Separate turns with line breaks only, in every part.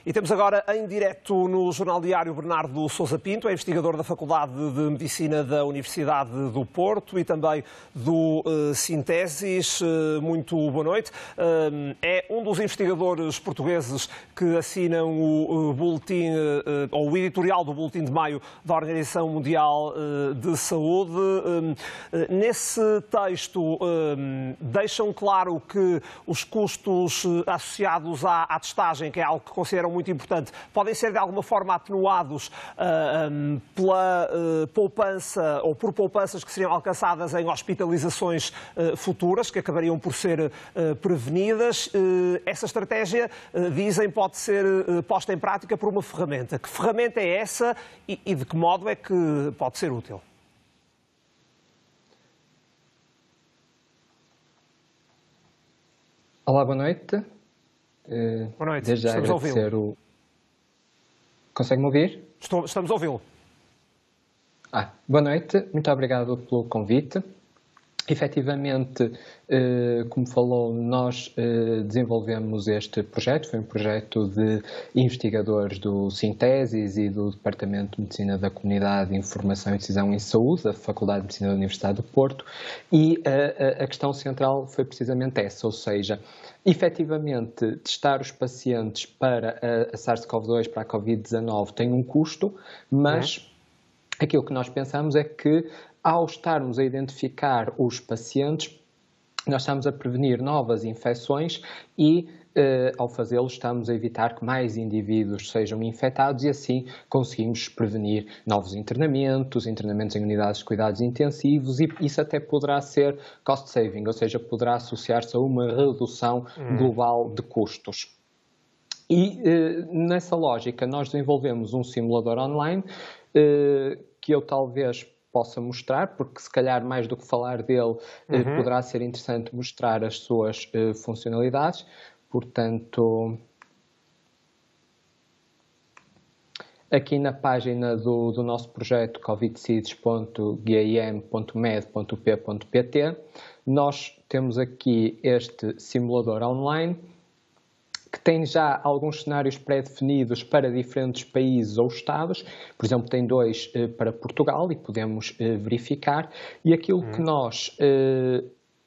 E temos agora em direto no Jornal Diário Bernardo Sousa Pinto, é investigador da Faculdade de Medicina da Universidade do Porto e também do Sintesis. Muito boa noite. É um dos investigadores portugueses que assinam o boletim, ou o editorial do Boletim de Maio da Organização Mundial de Saúde. Nesse texto deixam claro que os custos associados à testagem, que é algo que consideram muito importante, podem ser de alguma forma atenuados pela poupança ou por poupanças que seriam alcançadas em hospitalizações futuras, que acabariam por ser prevenidas. Essa estratégia, dizem, pode ser posta em prática por uma ferramenta. Que ferramenta é essa e de que modo é que pode ser útil?
Olá, boa noite.
Boa noite,
Desde já
estamos a
agradecer
ouvi-lo.
Consegue-me ouvir?
Estamos a ouvi-lo.
Boa noite, muito obrigado pelo convite. Efetivamente, como falou, nós desenvolvemos este projeto, foi um projeto de investigadores do Sintesis e do Departamento de Medicina da Comunidade, Informação e Decisão em Saúde, da Faculdade de Medicina da Universidade do Porto, e a questão central foi precisamente essa, ou seja, efetivamente, testar os pacientes para a SARS-CoV-2, para a Covid-19, tem um custo, mas aquilo que nós pensamos é que, ao estarmos a identificar os pacientes, nós estamos a prevenir novas infecções e, ao fazê-lo, estamos a evitar que mais indivíduos sejam infectados e, assim, conseguimos prevenir novos internamentos em unidades de cuidados intensivos, e isso até poderá ser cost saving, ou seja, poderá associar-se a uma redução global de custos. E, nessa lógica, nós desenvolvemos um simulador online que eu talvez possa mostrar, porque se calhar mais do que falar dele, poderá ser interessante mostrar as suas funcionalidades. Portanto, aqui na página do nosso projeto covidseeds.gam.med.p.pt, nós temos aqui este simulador online, que tem já alguns cenários pré-definidos para diferentes países ou estados. Por exemplo, tem dois para Portugal e podemos verificar. E aquilo que nós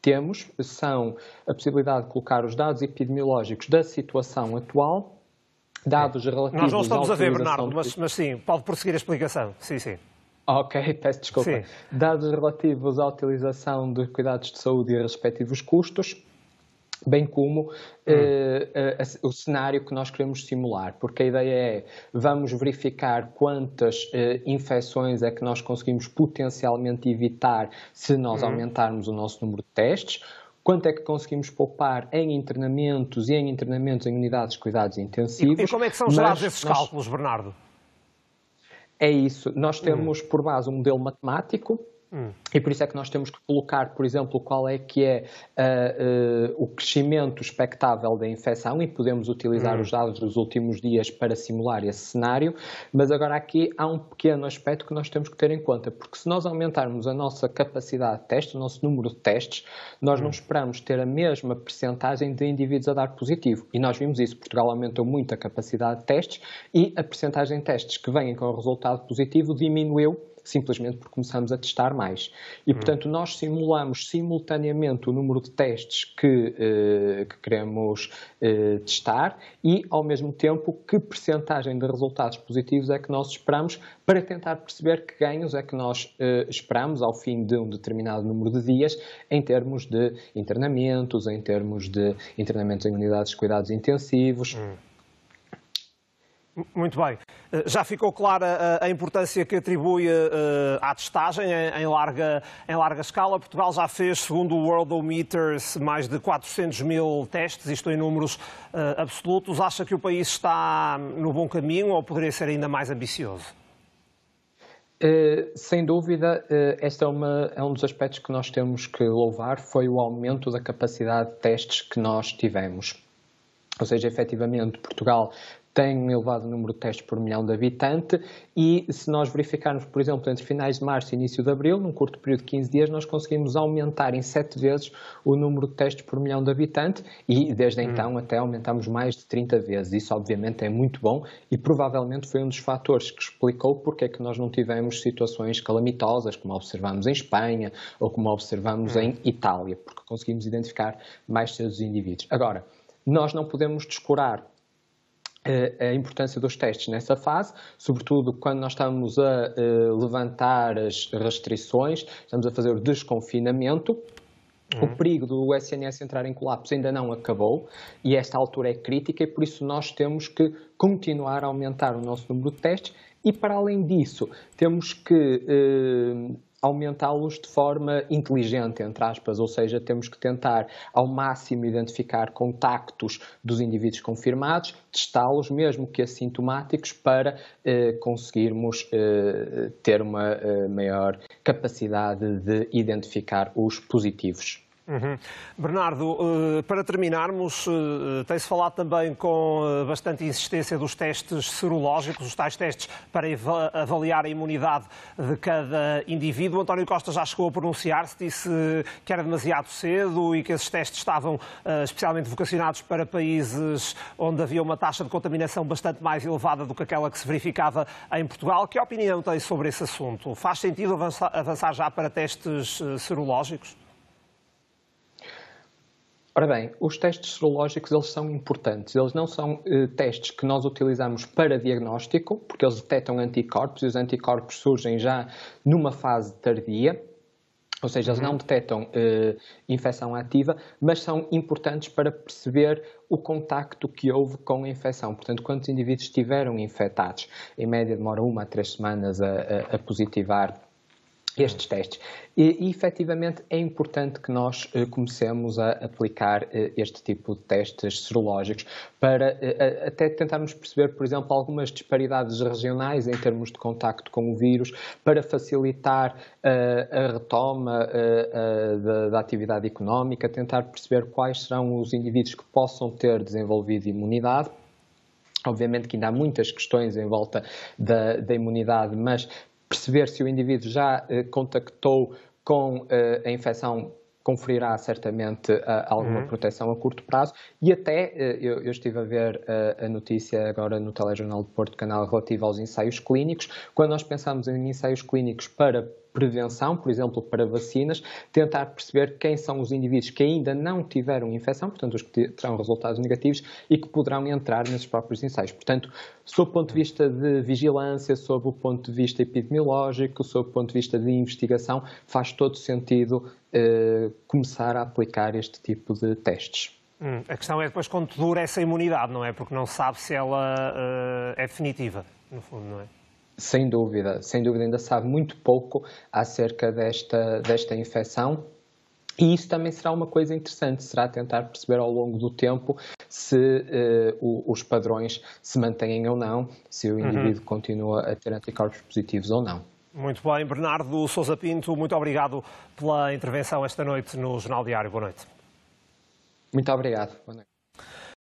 temos são a possibilidade de colocar os dados epidemiológicos da situação atual, dados relativos...
Nós não estamos a ver, Bernardo, mas sim, pode prosseguir a explicação. Sim.
Ok, peço desculpa. Sim. Dados relativos à utilização de cuidados de saúde e respectivos custos, bem como o cenário que nós queremos simular, porque a ideia é, vamos verificar quantas infecções é que nós conseguimos potencialmente evitar se nós aumentarmos o nosso número de testes, quanto é que conseguimos poupar em internamentos em unidades de cuidados intensivos.
E como é que são gerados esses cálculos, Bernardo?
É isso, nós temos por base um modelo matemático, e por isso é que nós temos que colocar, por exemplo, qual é que é o crescimento expectável da infecção, e podemos utilizar os dados dos últimos dias para simular esse cenário, mas agora aqui há um pequeno aspecto que nós temos que ter em conta, porque se nós aumentarmos a nossa capacidade de teste, o nosso número de testes, nós não esperamos ter a mesma percentagem de indivíduos a dar positivo, e nós vimos isso, Portugal aumentou muito a capacidade de testes e a percentagem de testes que vêm com o resultado positivo diminuiu, simplesmente porque começamos a testar mais. E, portanto, nós simulamos simultaneamente o número de testes que queremos testar e, ao mesmo tempo, que percentagem de resultados positivos é que nós esperamos, para tentar perceber que ganhos é que nós esperamos ao fim de um determinado número de dias em termos de internamentos, em termos de internamentos em unidades de cuidados intensivos.
Muito bem. Já ficou clara a importância que atribui à testagem em larga escala. Portugal já fez, segundo o Worldometers, mais de 400 mil testes, isto em números absolutos. Acha que o país está no bom caminho ou poderia ser ainda mais ambicioso?
Sem dúvida, este é um dos aspectos que nós temos que louvar, foi o aumento da capacidade de testes que nós tivemos. Ou seja, efetivamente, Portugal tem um elevado número de testes por milhão de habitante e se nós verificarmos, por exemplo, entre finais de março e início de abril, num curto período de 15 dias, nós conseguimos aumentar em 7 vezes o número de testes por milhão de habitante e desde então até aumentamos mais de 30 vezes. Isso obviamente é muito bom e provavelmente foi um dos fatores que explicou porque é que nós não tivemos situações calamitosas, como observamos em Espanha ou como observamos em Itália, porque conseguimos identificar mais cedo os indivíduos. Agora, nós não podemos descurar a importância dos testes nessa fase, sobretudo quando nós estamos a levantar as restrições, estamos a fazer o desconfinamento. O perigo do SNS entrar em colapso ainda não acabou e esta altura é crítica e por isso nós temos que continuar a aumentar o nosso número de testes e para além disso temos que aumentá-los de forma inteligente, entre aspas, ou seja, temos que tentar ao máximo identificar contactos dos indivíduos confirmados, testá-los, mesmo que assintomáticos, para conseguirmos ter uma maior capacidade de identificar os positivos.
Bernardo, para terminarmos, tem-se falado também com bastante insistência dos testes serológicos, os tais testes para avaliar a imunidade de cada indivíduo. António Costa já chegou a pronunciar-se, disse que era demasiado cedo e que esses testes estavam especialmente vocacionados para países onde havia uma taxa de contaminação bastante mais elevada do que aquela que se verificava em Portugal. Que opinião tem sobre esse assunto? Faz sentido avançar já para testes serológicos?
Ora bem, os testes serológicos eles são importantes. Eles não são testes que nós utilizamos para diagnóstico, porque eles detectam anticorpos e os anticorpos surgem já numa fase tardia. Ou seja, eles não detectam infecção ativa, mas são importantes para perceber o contacto que houve com a infecção. Portanto, quantos indivíduos estiveram infectados. Em média demora 1 a 3 semanas a positivar estes testes. E efetivamente é importante que nós comecemos a aplicar este tipo de testes serológicos para até tentarmos perceber, por exemplo, algumas disparidades regionais em termos de contacto com o vírus, para facilitar a retoma da atividade económica, tentar perceber quais serão os indivíduos que possam ter desenvolvido imunidade. Obviamente que ainda há muitas questões em volta da imunidade, mas perceber se o indivíduo já contactou com a infecção conferirá certamente alguma proteção a curto prazo e até, eu estive a ver a notícia agora no Telejornal de Porto Canal relativa aos ensaios clínicos. Quando nós pensamos em ensaios clínicos para prevenção, por exemplo, para vacinas, tentar perceber quem são os indivíduos que ainda não tiveram infecção, portanto, os que terão resultados negativos e que poderão entrar nesses próprios ensaios. Portanto, sob o ponto de vista de vigilância, sob o ponto de vista epidemiológico, sob o ponto de vista de investigação, faz todo sentido começar a aplicar este tipo de testes.
A questão é depois quanto dura essa imunidade, não é? Porque não se sabe se ela é definitiva, no fundo, não é?
Sem dúvida, ainda sabe muito pouco acerca desta infecção e isso também será uma coisa interessante, será tentar perceber ao longo do tempo se os padrões se mantêm ou não, se o indivíduo continua a ter anticorpos positivos ou não.
Muito bem, Bernardo Sousa Pinto, muito obrigado pela intervenção esta noite no Jornal Diário. Boa noite.
Muito obrigado. Boa noite.